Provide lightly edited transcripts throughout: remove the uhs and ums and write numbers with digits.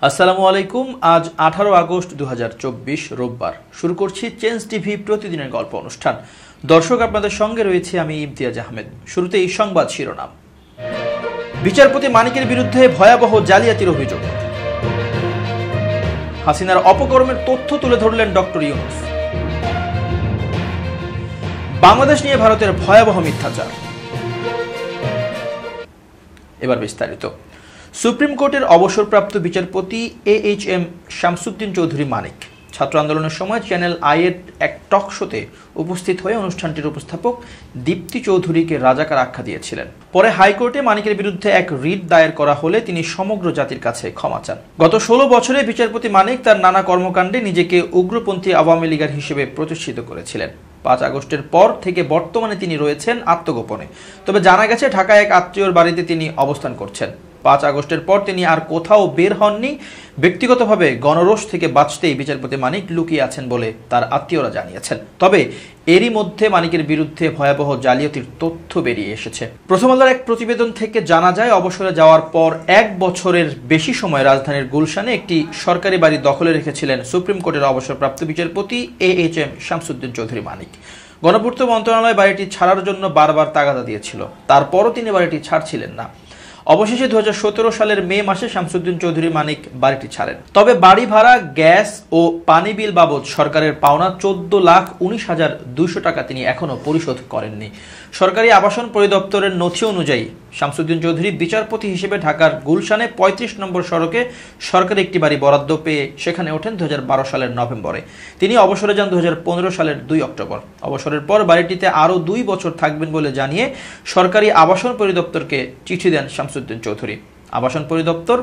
আসসালামু আলাইকুম। আজ 18 আগস্ট 2024 রোববার। শুরু করছি চেঞ্জ টিভি প্রতিদিনের গল্প অনুষ্ঠান। দর্শক, আপনাদের সঙ্গে রয়েছে আমি ইমতিয়াজ আহমেদ। শুরুতে এই সংবাদ শিরোনাম। বিচারপতি মানিকের বিরুদ্ধে ভয়াবহ জালিয়াতির অভিযোগ। হাসিনার অপকর্মের তথ্য তুলে ধরলেন ডক্টর ইউনূস। বাংলাদেশ নিয়ে ভারতের ভয়াবহ মিথ্যাচার। এবার বিস্তারিত। সুপ্রিম কোর্টের অবসরপ্রাপ্ত বিচারপতি AHM শামসুদ্দিন চৌধুরী মানিক ছাত্র আন্দোলনের সময় চ্যানেল আই-এর এক টক শোতে উপস্থিত হয়ে অনুষ্ঠানটির উপস্থাপক দীপ্তি চৌধুরীকে রাজাকার আখ্যা দিয়েছিলেন। পরে হাইকোর্টে মানিকের বিরুদ্ধে এক রিট দায়ের করা হলে তিনি সমগ্র জাতির কাছে ক্ষমা চান। গত 16 বছরে বিচারপতি মানিক তার নানা কর্মকাণ্ডে নিজেকে উগ্রপন্থী আওয়ামী লীগার হিসেবে প্রতিষ্ঠিত করেছিলেন। 5 আগস্টের পর থেকে বর্তমানে তিনি রয়েছেন আত্মগোপনে। তবে জানা গেছে ঢাকায় এক আত্মীয়র বাড়িতে তিনি অবস্থান করছেন। 5 আগস্টের পর তিনি আর কোথাও বের হননি। ব্যক্তিগতভাবে গণরোষ থেকে বাঁচতেই বিচারপতি মানিক লুকিয়ে আছেন বলে তার আত্মীয়রা জানিয়েছেন। তবে এরই মধ্যে মানিকের বিরুদ্ধে ভয়াবহ জালিয়াতির তথ্য বেরিয়ে এসেছে। প্রথম আলোর এক প্রতিবেদন থেকে জানা যায়, অবসরে যাওয়ার পর 1 বছরের বেশি সময় রাজধানীর গুলশানে একটি সরকারি বাড়ি দখলে রেখেছিলেন সুপ্রিম কোর্টের অবসরপ্রাপ্ত বিচারপতি AHM শামসুদ্দিন চৌধুরী মানিক। গণপূর্ত মন্ত্রণালয় বাড়িটি ছাড়ার জন্য বারবার তাগাদা দিয়েছিল, তারপরও তিনি বাড়িটি ছাড়ছিলেন না। অবশেষে 2017 সালের মে মাসে শামসুদ্দিন চৌধুরী মানিক বাড়িটি ছাড়েন। তবে বাড়ি ভাড়া, গ্যাস ও পানি বিল বাবদ সরকারের পাওনা 14,19,200 টাকা তিনি এখনো পরিশোধ করেননি। সরকারি আবাসন পরিদপ্তরের নথি অনুযায়ী শামসুদ্দিন চৌধুরী বিচারপতি হিসেবে ঢাকার গুলশানে 35 নম্বর সড়কে সরকারি একটি বাড়ি বরাদ্দ পেয়ে সেখানে ওঠেন 2012 সালের নভেম্বরে। তিনি অবসরে যান 2015 সালের 2 অক্টোবর। অবসরের পর বাড়িটিতে আরও 2 বছর থাকবেন বলে জানিয়ে সরকারি আবাসন পরিদপ্তরকে চিঠি দেন শামসুদ্দিন চৌধুরী। আবাসন পরিদপ্তর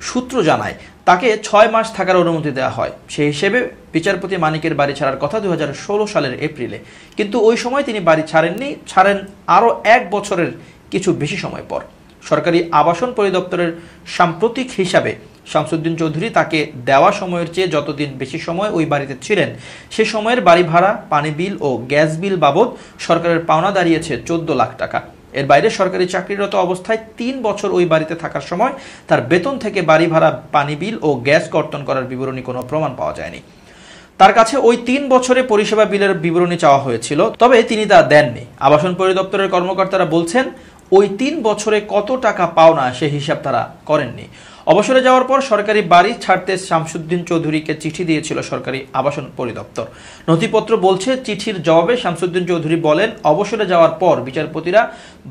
সূত্র জানায়, তাকে 6 মাস থাকার অনুমতি দেওয়া হয়। সেই হিসেবে বিচারপতি মানিকের বাড়ি ছাড়ার কথা 2016 সালের এপ্রিলে, কিন্তু ওই সময় তিনি বাড়ি ছাড়েননি। ছাড়েন আরও 1 বছরের কিছু বেশি সময় পর। সরকারি আবাসন পরিদপ্তরের সাম্প্রতিক হিসাবে শামসুদ্দিন চৌধুরী তাকে দেওয়া সময়ের চেয়ে যতদিন বেশি সময় ওই বাড়িতে ছিলেন, সে সময়ের বাড়ি ভাড়া, পানি বিল ও গ্যাস বিল বাবদ সরকারের পাওনা দাঁড়িয়েছে 14 লাখ টাকা। এর বাইরে সরকারি চাকরিরত অবস্থায় 3 বছর ওই বাড়িতে থাকার সময় তার বেতন থেকে বাড়ি ভাড়া, পানি বিল ও গ্যাস কর্তন করার বিবরণী কোনো প্রমাণ পাওয়া যায়নি। তার কাছে ওই 3 বছরে পরিষেবা বিলের বিবরণী চাওয়া হয়েছিল, তবে তিনি তা দেননি। আবাসন পরিদপ্তরের কর্মকর্তারা বলছেন, ওই 3 বছরে কত টাকা পাওনা সে হিসাব তারা করেননি। অবসরে যাওয়ার পর সরকারি বাড়ি ছাড়তে শামসুদ্দিন চৌধুরীকে চিঠি দিয়েছিল সরকারি আবাসন পরিদপ্তর। নথিপত্র বলছে, চিঠির জবাবে শামসুদ্দিন চৌধুরী বলেন, অবসরে যাওয়ার পর বিচারপতিরা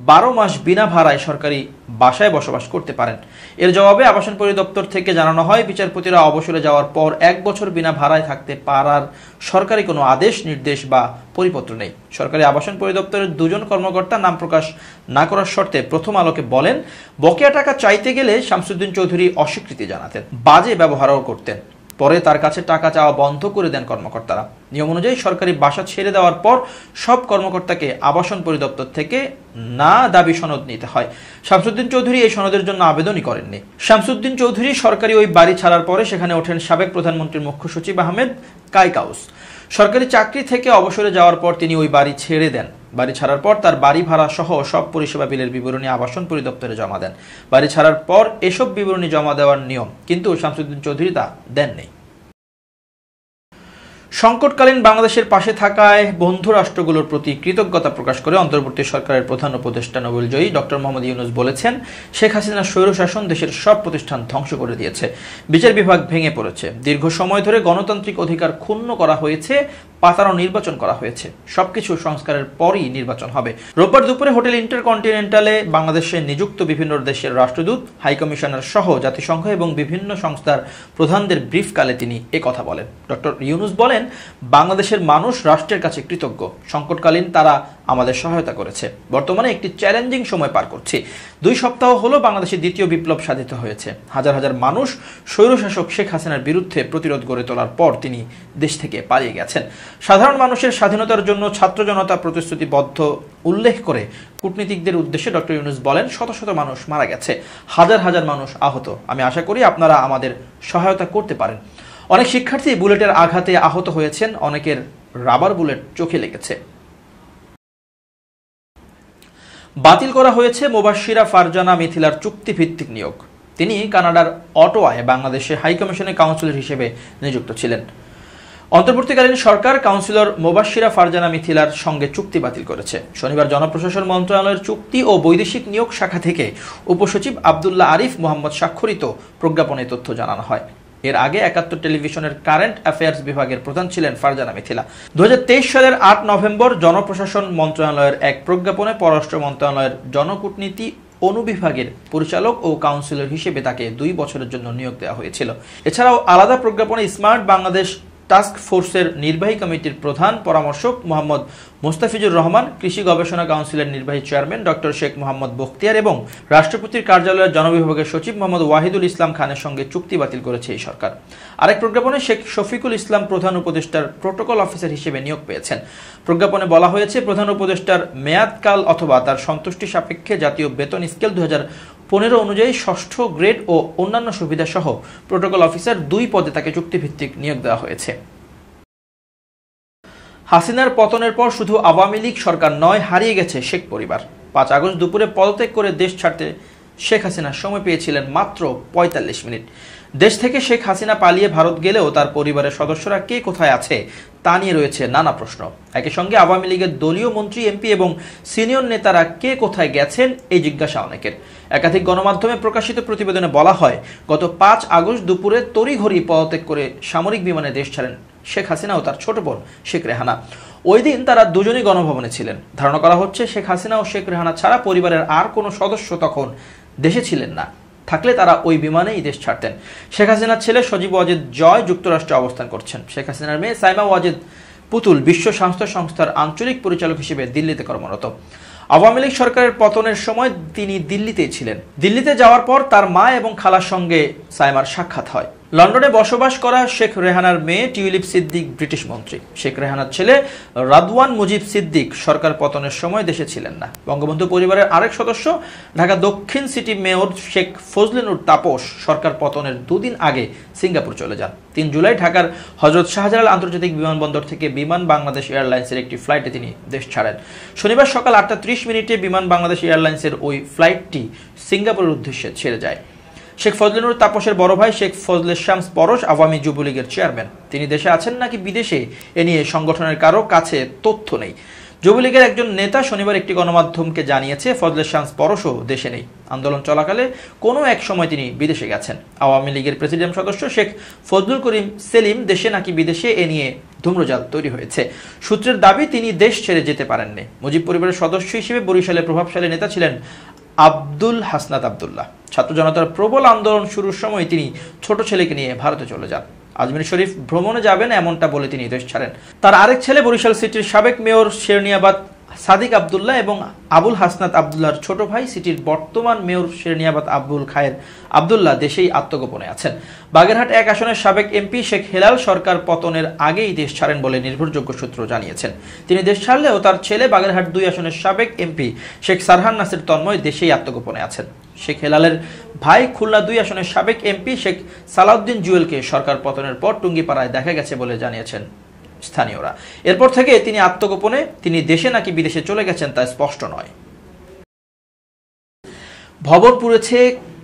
12 মাস বিনা ভাড়ায় সরকারি বাসায় বসবাস করতে পারেন। এর জবাবে আবাসন পরিদপ্তর থেকে জানানো হয়, বিচারপতিরা অবসরে যাওয়ার পর 1 বছর বিনা ভাড়ায় থাকতে পারার সরকারি কোনো আদেশ, নির্দেশ বা পরিপত্র নেই। সরকারি আবাসন পরিদপ্তরের 2 জন কর্মকর্তা নাম প্রকাশ না করার শর্তে প্রথম আলোকে বলেন, বকেয়া টাকা চাইতে গেলে শামসুদ্দিন চৌধুরী অস্বীকৃতি জানাতেন, বাজে ব্যবহারও করতেন। পরে তার কাছে টাকা চাওয়া বন্ধ করে দেন কর্মকর্তারা। নিয়ম অনুযায়ী সরকারি বাসা ছেড়ে দেওয়ার পর সব কর্মকর্তাকে আবাসন পরিদপ্তর থেকে না দাবি সনদ নিতে হয়। শামসুদ্দিন চৌধুরী এই সনদের জন্য আবেদনই করেননি। শামসুদ্দিন চৌধুরী সরকারি ওই বাড়ি ছাড়ার পরে সেখানে ওঠেন সাবেক প্রধানমন্ত্রীর মুখ্য সচিব আহমেদ কায়কাউস। সরকারি চাকরি থেকে অবসরে যাওয়ার পর তিনি ওই বাড়ি ছেড়ে দেন। বাড়ি ছাড়ার পর তার বাড়ি ভাড়া সহ সব পরিষেবা বিলের বিবরণী আবাসন পরিদপ্তরে জমা দেন। বাড়ি ছাড়ার পর এসব বিবরণী জমা দেওয়ার নিয়ম, কিন্তু শামসুদ্দিন চৌধুরী তা দেননি। সংকটকালীন বাংলাদেশের পাশে থাকায় বন্ধু রাষ্ট্রগুলোর প্রতি কৃতজ্ঞতা প্রকাশ করে অন্তর্বর্তী সরকারের প্রধান উপদেষ্টা নোবেলজয়ী ডক্টর মোহাম্মদ ইউনূস বলেছেন, শেখ হাসিনার স্বৈরশাসন দেশের সব প্রতিষ্ঠান ধ্বংস করে দিয়েছে, বিচার বিভাগ ভেঙে পড়েছে, দীর্ঘ সময় ধরে গণতান্ত্রিক অধিকার ক্ষুণ্ণ করা হয়েছে, পাতানো নির্বাচন করা হয়েছে। সবকিছু সংস্কারের পরই নির্বাচন হবে। রোববার দুপুরে হোটেল ইন্টারকন্টিনেন্টালে বাংলাদেশে নিযুক্ত বিভিন্ন দেশের রাষ্ট্রদূত, হাইকমিশনার সহ জাতিসংঘ এবং বিভিন্ন সংস্থার প্রধানদের ব্রিফকালে তিনি কথা বলেন। ডক্টর ইউনূস বলেন, বাংলাদেশের মানুষ রাষ্ট্রের কাছে কৃতজ্ঞ। সংকটকালীন তারা আমাদের সহায়তা করেছে। বর্তমানে একটি চ্যালেঞ্জিং সময় পার করছি। 2 সপ্তাহ হলো বাংলাদেশে দ্বিতীয় বিপ্লব সাধিত হয়েছে। হাজার হাজার মানুষ স্বৈরশাসক শেখ হাসিনার বিরুদ্ধে প্রতিরোধ গড়ে তোলার পর তিনি দেশ থেকে পালিয়ে গেছেন। সাধারণ মানুষের স্বাধীনতার জন্য ছাত্র জনতা প্রতিশ্রুতিবদ্ধ উল্লেখ করে কূটনীতিকদের উদ্দেশ্যে ডক্টর ইউনূস বলেন, শত শত মানুষ মারা গেছে, হাজার হাজার মানুষ আহত। আমি আশা করি আপনারা আমাদের সহায়তা করতে পারেন। অনেক শিক্ষার্থী বুলেটের আঘাতে আহত হয়েছেন, অনেকের রাবার বুলেট চোখে লেগেছে। বাতিল করা হয়েছে মুবাশশিরা ফারজানা মিথিলার চুক্তিভিত্তিক নিয়োগ। তিনি কানাডার অটোয়ায় বাংলাদেশের হাইকমিশনের কাউন্সিলর হিসেবে নিযুক্ত ছিলেন। অন্তর্বর্তীকালীন সরকার কাউন্সিলর মোবাশ্শিরা ফারজানা মিথিলার সঙ্গে চুক্তি বাতিল করেছে। শনিবার জনপ্রশাসন মন্ত্রণালয়ের চুক্তি ও বৈদেশিক নিয়োগ শাখা থেকে উপসচিব আব্দুল্লাহ আরিফ মোহাম্মদ স্বাক্ষরিত প্রজ্ঞাপনে তথ্য জানানো হয়। এর আগে ৭১ টেলিভিশনের কারেন্ট অ্যাফেয়ার্স বিভাগের প্রধান ছিলেন ফারজানা মিথিলা। ২০২৩ সালের ৮ নভেম্বর জনপ্রশাসন মন্ত্রণালয়ের এক প্রজ্ঞাপনে পররাষ্ট্র মন্ত্রণালয়ের জনকূটনীতি অনুবিভাগের পরিচালক ও কাউন্সিলর হিসেবে তাকে ২ বছরের জন্য নিয়োগ দেওয়া হয়েছিল। এছাড়াও আলাদা প্রজ্ঞাপনে স্মার্ট বাংলাদেশ টাস্ক ফোর্সের নির্বাহী কমিটির প্রধান পরামর্শক মোহাম্মদ মোস্তাফিজুর রহমান, কৃষি গবেষণা কাউন্সিলের নির্বাহী চেয়ারম্যান ডক্টর শেখ মোহাম্মদ বখতিয়ার এবং রাষ্ট্রপতির কার্যালয়ের জনবিভাগের সচিব মোহাম্মদ ওয়াহিদুল ইসলাম খানের সঙ্গে চুক্তি বাতিল করেছে এই সরকার। আরেক প্রজ্ঞাপনে শেখ শফিকুল ইসলাম প্রধান উপদেষ্টার প্রোটোকল অফিসার হিসেবে নিয়োগ পেয়েছেন। প্রজ্ঞাপনে বলা হয়েছে, প্রধান উপদেষ্টার মেয়াদকাল অথবা তার সন্তুষ্টি সাপেক্ষে জাতীয় বেতন স্কেল ২০১৫ অনুযায়ী ৬ষ্ঠ গ্রেড ও অন্যান্য সুবিধা সহ প্রোটোকল অফিসার ২ পদে তাকে চুক্তিভিত্তিক নিয়োগ দেওয়া হয়েছে। হাসিনার পতনের পর শুধু আওয়ামী লীগ সরকার নয়, হারিয়ে গেছে শেখ পরিবার। ৫ আগস্ট দুপুরে পদত্যাগ করে দেশ ছাড়তে শেখ হাসিনা সময় পেয়েছিলেন মাত্র ৪৫ মিনিট। দেশ থেকে শেখ হাসিনা পালিয়ে ভারত গেলেও তার পরিবারের সদস্যরা কে কোথায় আছে তা নিয়ে রয়েছে নানা প্রশ্ন। একই সঙ্গে আওয়ামী লীগের দলীয় মন্ত্রী, এমপি এবং সিনিয়র নেতারা কে কোথায় গেছেন এই জিজ্ঞাসা অনেকের। একাধিক গণমাধ্যমে প্রকাশিত প্রতিবেদনে বলা হয়, গত ৫ আগস্ট দুপুরে তড়িঘড়ি পদত্যাগ করে সামরিক বিমানে দেশ ছাড়েন শেখ হাসিনা ও তার ছোট বোন শেখ রেহানা। ওই দিন তারা দুজনই গণভবনে ছিলেন। ধারণা করা হচ্ছে, শেখ হাসিনা ও শেখ রেহানা ছাড়া পরিবারের আর কোনো সদস্য তখন দেশে ছিলেন না। থাকলে তারা ওই বিমানেই দেশ ছাড়তেন। শেখ হাসিনার ছেলে সজীব ওয়াজেদ জয় যুক্তরাষ্ট্রে অবস্থান করছেন। শেখ হাসিনার মেয়ে সাইমা ওয়াজেদ পুতুল বিশ্ব স্বাস্থ্য সংস্থার আঞ্চলিক পরিচালক হিসেবে দিল্লিতে কর্মরত। আওয়ামী লীগ সরকারের পতনের সময় তিনি দিল্লিতেই ছিলেন। দিল্লিতে যাওয়ার পর তার মা এবং খালার সঙ্গে সাইমার সাক্ষাৎ হয়। লন্ডনে বসবাস করা শেখ রেহানার মেয়ে টিউলিপ সিদ্দিক ব্রিটিশ মন্ত্রী। শেখ রেহানার ছেলে রাদওয়ান মুজিব সিদ্দিক সরকার পতনের সময় দেশে ছিলেন না। বঙ্গবন্ধু পরিবারের আরেক সদস্য ঢাকা দক্ষিণ সিটি মেয়র শেখ ফজলিনুর তাপস সরকার পতনের ২ দিন আগে সিঙ্গাপুর চলে যান। ৩ জুলাই ঢাকার হযরত শাহজালাল আন্তর্জাতিক বিমানবন্দর থেকে বিমান বাংলাদেশ এয়ারলাইন্সের একটি ফ্লাইটে তিনি দেশ ছাড়েন। শনিবার সকাল ৮:৩০ বিমান বাংলাদেশ এয়ারলাইন্সের ওই ফ্লাইটটি সিঙ্গাপুরের উদ্দেশ্যে ছেড়ে যায়। শেখ ফজলিনুর তাপসের বড় ভাই শেখ ফজলে শামস পরশ আওয়ামী যুবলীগের চেয়ারম্যান। তিনি দেশে আছেন নাকি বিদেশে এ নিয়ে সংগঠনের কারো কাছে তথ্য নেই। যুবলীগের একজন নেতা শনিবার একটি গণমাধ্যমকে জানিয়েছে, ফজলে শামস পরশও দেশে নেই। আন্দোলন চলাকালে কোনো এক সময় তিনি বিদেশে গেছেন। আওয়ামী লীগের প্রেসিডিয়াম সদস্য শেখ ফজলুল করিম সেলিম দেশে নাকি বিদেশে এ নিয়ে ধূম্রজাল তৈরি হয়েছে। সূত্রের দাবি, তিনি দেশ ছেড়ে যেতে পারেননি। মুজিব পরিবারের সদস্য হিসেবে বরিশালের প্রভাবশালী নেতা ছিলেন আব্দুল হাসনাত আব্দুল্লাহ। ছাত্র জনতার প্রবল আন্দোলন শুরুর সময় তিনি ছোট ছেলেকে নিয়ে ভারতে চলে যান। আজমির শরীফ ভ্রমণে যাবেন এমনটা বলে তিনি দেশ ছাড়েন। তার আরেক ছেলে বরিশাল সিটির সাবেক মেয়র শেরনিয়াবাদ সাদিক আব্দুল্লাহ এবং আবুল হাসনাত আব্দুল্লাহর ছোট ভাই সিটির বর্তমান মেয়র শেরনিয়াবাদ আব্দুল খায়ের আব্দুল্লাহ দেশেই আত্মগোপনে আছেন। বাগেরহাট ১ আসনের সাবেক এমপি শেখ হেলাল সরকার পতনের আগেই দেশ ছাড়েন বলে নির্ভরযোগ্য সূত্র জানিয়েছেন। তিনি দেশ ছাড়লেও তার ছেলে বাগেরহাট ২ আসনের সাবেক এমপি শেখ সারহান নাসির তন্ময় দেশেই আত্মগোপনে আছেন। শেখ হেলালের ভাই খুলনা ২ আসনের সাবেক এমপি শেখ সালাউদ্দিন জুয়েলকে সরকার পতনের পর টুঙ্গিপাড়ায় দেখা গেছে বলে জানিয়েছেন স্থানীয়রা। এরপর থেকে তিনি আত্মগোপনে। তিনি দেশে নাকি বিদেশে চলে গেছেন তা স্পষ্ট নয়। ভবন পুড়েছে,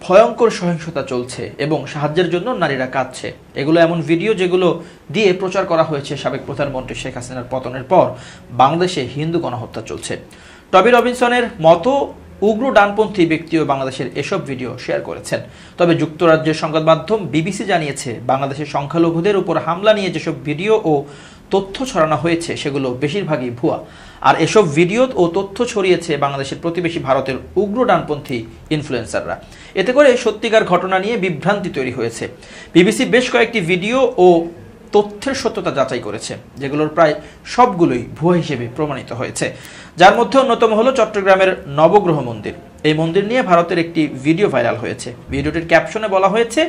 ভয়ঙ্কর সহিংসতা চলছে এবং সাহায্যের জন্য নারীরা কাঁদছে। এগুলো এমন ভিডিও যেগুলো দিয়ে প্রচার করা হয়েছে সাবেক প্রধানমন্ত্রী শেখ হাসিনার পতনের পর বাংলাদেশে হিন্দু গণহত্যা চলছে। টবি রবিনসনের মতো উগ্র ডানপন্থী ব্যক্তিও বাংলাদেশের এসব ভিডিও শেয়ার করেছেন। তবে যুক্তরাজ্যের সংবাদ মাধ্যম বিবিসি জানিয়েছে, বাংলাদেশের সংখ্যালঘুদের উপর হামলা নিয়ে যেসব ভিডিও ও তথ্য ছড়ানো হয়েছে সেগুলো বেশিরভাগই ভুয়া। আর এসব ভিডিও ও তথ্য ছড়িয়েছে বাংলাদেশের প্রতিবেশী ভারতের উগ্র ডানপন্থী ইনফ্লুয়েন্সাররা। এতে করে সত্যিকার ঘটনা নিয়ে বিভ্রান্তি তৈরি হয়েছে। বিবিসি বেশ কয়েকটি ভিডিও ও তথ্যের সত্যতা যাচাই করেছে, যেগুলোর প্রায় সবগুলোই ভুয়া হিসেবে প্রমাণিত হয়েছে। যার মধ্যে অন্যতম হলো চট্টগ্রামের নবগ্রহ মন্দির। এই মন্দির নিয়ে ভারতের একটি ভিডিও ভাইরাল হয়েছে। ভিডিওটির ক্যাপশনে বলা হয়েছে,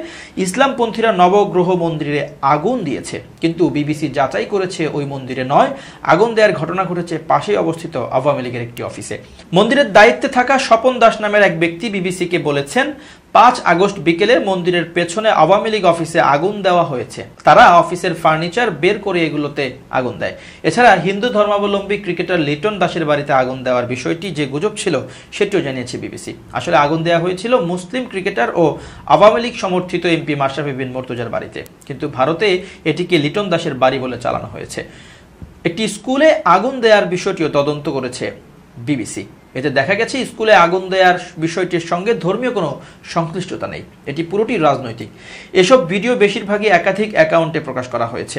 ইসলামপন্থীরা নবগ্রহ মন্দিরে আগুন দিয়েছে, কিন্তু বিবিসি যাচাই করেছে ওই মন্দিরে নয়, আগুন দেওয়ার ঘটনা ঘটেছে পাশেই অবস্থিত আওয়ামী লীগের একটি অফিসে। মন্দিরের দায়িত্বে থাকা স্বপন দাস নামের এক ব্যক্তি বিবিসিকে বলেছেন, 5 আগস্ট বিকেলে মন্দিরের পেছনে আওয়ামী লীগ অফিসে আগুন দেওয়া হয়েছে। তারা অফিসের ফার্নিচার বের করে এগুলোতে আগুন দেয়। এছাড়া হিন্দু ধর্মাবলম্বী ক্রিকেটার লিটন দাসের বাড়িতে আগুন দেওয়ার বিষয়টি যে গুজব ছিল সেটিও জানিয়েছে বিবিসি। আসলে আগুন দেওয়া হয়েছিল মুসলিম ক্রিকেটার ও আওয়ামী লীগ সমর্থিত এমপি মাশরাফি বিন মুর্তজার বাড়িতে, কিন্তু ভারতে এটিকে লিটন দাসের বাড়ি বলে চালানো হয়েছে। একটি স্কুলে আগুন দেওয়ার বিষয়টিও তদন্ত করেছে বিবিসি। এতে দেখা গেছে স্কুলে আগুন দেওয়ার বিষয়টির সঙ্গে ধর্মীয় কোনো সংশ্লিষ্টতা নেই, এটি পুরোটি রাজনৈতিক। এসব ভিডিও বেশিরভাগই একাধিক অ্যাকাউন্টে প্রকাশ করা হয়েছে,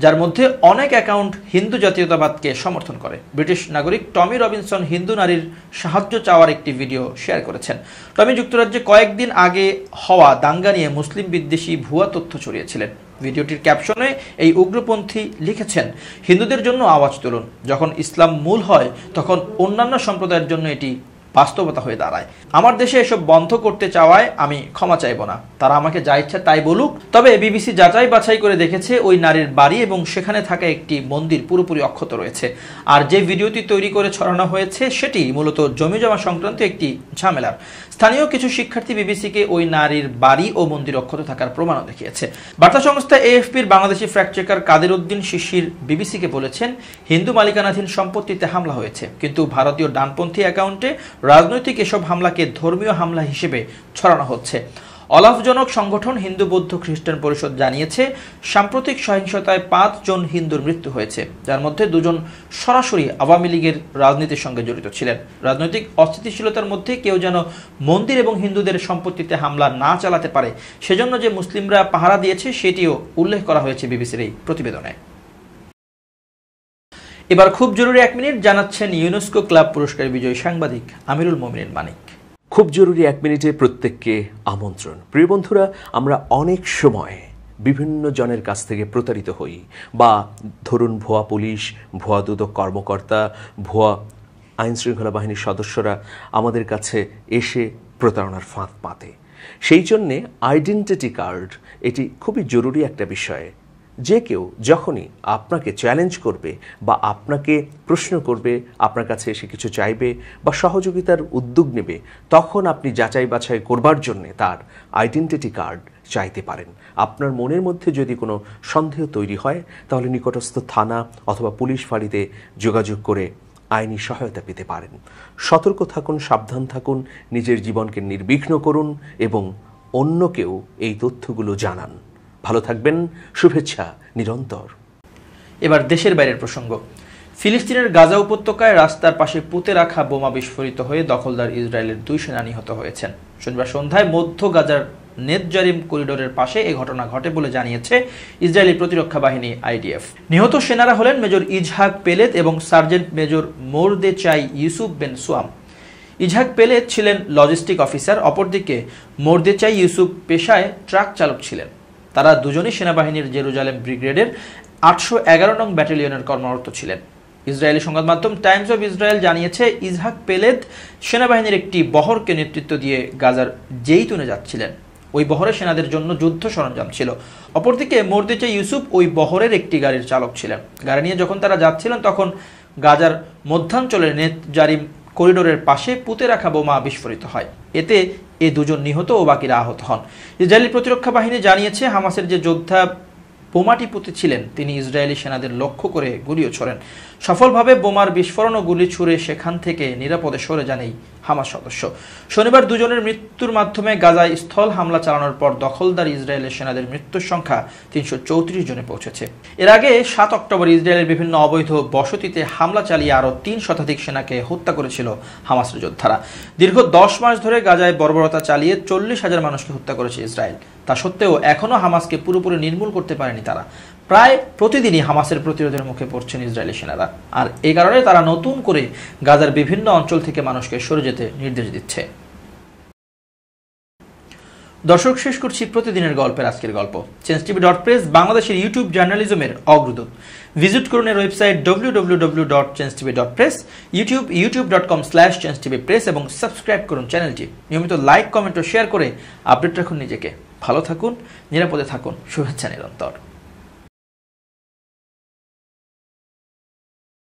যার মধ্যে অনেক অ্যাকাউন্ট হিন্দু জাতীয়তাবাদকে সমর্থন করে। ব্রিটিশ নাগরিক টমি রবিনসন হিন্দু নারীর সাহায্য চাওয়ার একটি ভিডিও শেয়ার করেছেন। টমি যুক্তরাজ্যে কয়েকদিন আগে হওয়া দাঙ্গা নিয়ে মুসলিম বিদ্বেষী ভুয়া তথ্য ছড়িয়েছিলেন। ভিডিওটির ক্যাপশনে এই উগ্রপন্থী লিখেছেন, হিন্দুদের জন্য আওয়াজ তুলুন, যখন ইসলাম মূল হয় তখন অন্যান্য সম্প্রদায়ের জন্য এটি বাস্তবতা হয়ে দাঁড়ায়। আমার দেশে এসব বন্ধ করতে চাওয়ায় আমি ক্ষমা চাইব না, তারা আমাকে যা ইচ্ছা তাই বলুক। তবে বিবিসি যাচাই বাছাই করে দেখেছে ওই নারীর বাড়ি এবং সেখানে থাকা একটি মন্দির পুরোপুরি অক্ষত রয়েছে। আর যে ভিডিওটি তৈরি করে ছড়ানো হয়েছে সেটি মূলত জমিজমা সংক্রান্ত একটি ঝামেলার। স্থানীয় কিছু শিক্ষার্থী বিবিসিকে ওই নারীর বাড়ি ও মন্দির অক্ষত থাকার প্রমাণও দেখিয়েছে। বার্তা সংস্থা এএফপির বাংলাদেশি ফ্যাক্ট চেকার কাদের উদ্দিন শিশির বিবিসিকে বলেছেন, হিন্দু মালিকানাধীন সম্পত্তিতে হামলা হয়েছে, কিন্তু ভারতীয় ডানপন্থী অ্যাকাউন্টে রাজনৈতিক এসব হামলাকে ধর্মীয় হামলা হিসেবে ছড়ানো হচ্ছে। অলাভজনক সংগঠন হিন্দু বৌদ্ধ খ্রিস্টান পরিষদ জানিয়েছে, সাম্প্রতিক সহিংসতায় 5 জন হিন্দুর মৃত্যু হয়েছে, যার মধ্যে 2 জন সরাসরি আওয়ামী লীগের রাজনীতির সঙ্গে জড়িত ছিলেন। রাজনৈতিক অস্থিতিশীলতার মধ্যে কেউ যেন মন্দির এবং হিন্দুদের সম্পত্তিতে হামলা না চালাতে পারে সেজন্য যে মুসলিমরা পাহারা দিয়েছে সেটিও উল্লেখ করা হয়েছে বিবিসির এই প্রতিবেদনে। এবার খুব জরুরি 1 মিনিট জানাচ্ছেন ইউনেস্কো ক্লাব পুরস্কার বিজয়ী সাংবাদিক আমিরুল মোমিনিন মানিক। খুব জরুরি 1 মিনিটে প্রত্যেককে আমন্ত্রণ। প্রিয় বন্ধুরা, আমরা অনেক সময় বিভিন্ন জনের কাছ থেকে প্রতারিত হই, বা ধরুন ভুয়া পুলিশ, ভুয়া দুদক কর্মকর্তা, ভুয়া আইনশৃঙ্খলা বাহিনীর সদস্যরা আমাদের কাছে এসে প্রতারণার ফাঁদ পাতে। সেই জন্যে আইডেন্টিটি কার্ড এটি খুবই জরুরি একটা বিষয়। যে কেউ যখনই আপনাকে চ্যালেঞ্জ করবে বা আপনাকে প্রশ্ন করবে, আপনার কাছে এসে কিছু চাইবে বা সহযোগিতার উদ্যোগ নেবে, তখন আপনি যাচাই বাছাই করবার জন্যে তার আইডেন্টিটি কার্ড চাইতে পারেন। আপনার মনের মধ্যে যদি কোনো সন্দেহ তৈরি হয় তাহলে নিকটস্থ থানা অথবা পুলিশ ফাঁড়িতে যোগাযোগ করে আইনি সহায়তা পেতে পারেন। সতর্ক থাকুন, সাবধান থাকুন, নিজের জীবনকে নির্বিঘ্ন করুন এবং অন্যকেও এই তথ্যগুলো জানান। ভালো থাকবেন, শুভেচ্ছা নিরন্তর। এবার দেশের বাইরের প্রসঙ্গ। ফিলিস্তিনের গাজা উপত্যকায় রাস্তার পাশে পুঁতে রাখা বোমা বিস্ফোরিত হয়ে দখলদার ইসরায়েলের 2 সেনা নিহত হয়েছেন। শনিবার সন্ধ্যায় মধ্য গাজার নেতজারিম করিডোরের পাশে এই ঘটনা ঘটে বলে জানিয়েছে ইসরায়েলি প্রতিরক্ষা বাহিনী আইডিএফ। নিহত সেনারা হলেন মেজর ইজহাক পেলেত এবং sergeant major Mordechai Yusuf Ben সোয়াম। ইজহাক পেলেত ছিলেন লজিস্টিক অফিসার, অপরদিকে মোরদেচাই ইউসুফ পেশায় ট্রাক চালক ছিলেন। তারা দুজনই সেনাবাহিনীর জেরুজালেম ব্রিগেডের 811 নং ব্যাটালিয়নের কর্মরত ছিলেন। ইসরায়েলি সংবাদ মাধ্যম টাইমস অফ ইসরায়েল জানিয়েছে, ইজহাক পেলেত সেনাবাহিনীর একটি বহরকে নেতৃত্ব দিয়ে গাজার জেইতুনে যাচ্ছিলেন। ওই বহরে সেনাদের জন্য যুদ্ধ সরঞ্জাম ছিল। অপরদিকে মোরদেচাই ইউসুফ ওই বহরের একটি গাড়ির চালক ছিলেন। গাড়ি নিয়ে যখন তারা যাচ্ছিলেন তখন গাজার মধ্যাঞ্চলের নেতজারিম করিডোরের পাশে পুঁতে রাখা বোমা বিস্ফোরিত হয়। এতে এই 2 জন নিহত ও বাকিরা আহত হন। ইসরায়েলি প্রতিরক্ষা বাহিনী জানিয়েছে, হামাসের যে যোদ্ধা বোমাটি পুঁতেছিলেন তিনি ইসরায়েলি সেনাদের লক্ষ্য করে গুলিও ছোড়েন। সফলভাবে বোমার বিস্ফোরণ ও গুলি ছুড়ে সেখান থেকে নিরাপদে সরে যান এই হামাস সদস্য। শনিবার 2 জনের মৃত্যুর মাধ্যমে গাজায় স্থল হামলা চালানোর পর দখলদার ইসরায়েলের সেনাদের মৃত্যুর সংখ্যা 334 জনে পৌঁছেছে। এর আগে 7 অক্টোবর ইসরায়েলের বিভিন্ন অবৈধ বসতিতে হামলা চালিয়ে আরও 3 শতাধিক সেনাকে হত্যা করেছিল হামাসের যোদ্ধারা। দীর্ঘ 10 মাস ধরে গাজায় বর্বরতা চালিয়ে 40,000 মানুষকে হত্যা করেছে ইসরায়েল। তা সত্ত্বেও এখনও হামাসকে পুরোপুরি নির্মূল করতে পারেনি তারা। প্রায় প্রতিদিনই হামাসের প্রতিরোধের মুখে পড়ছেন ইসরায়েলি সেনারা, আর এই কারণে তারা নতুন করে গাজার বিভিন্ন অঞ্চল থেকে মানুষকে সরে যেতে নির্দেশ দিচ্ছে। দর্শক, শেষ করছি প্রতিদিনের গল্পের আজকের গল্প। changetv.press বাংলাদেশের ইউটিউব জার্নালিজমের অগ্রদূত। ভিজিট করুন এর ওয়েবসাইট www.changetv.press, youtube.com/changetvpress এবং সাবস্ক্রাইব করুন চ্যানেলটি। নিয়মিত লাইক, কমেন্ট ও শেয়ার করে আপডেট রাখুন নিজেকে। ভালো থাকুন, নিরাপদে থাকুন, শুভেচ্ছা নিরন্তর।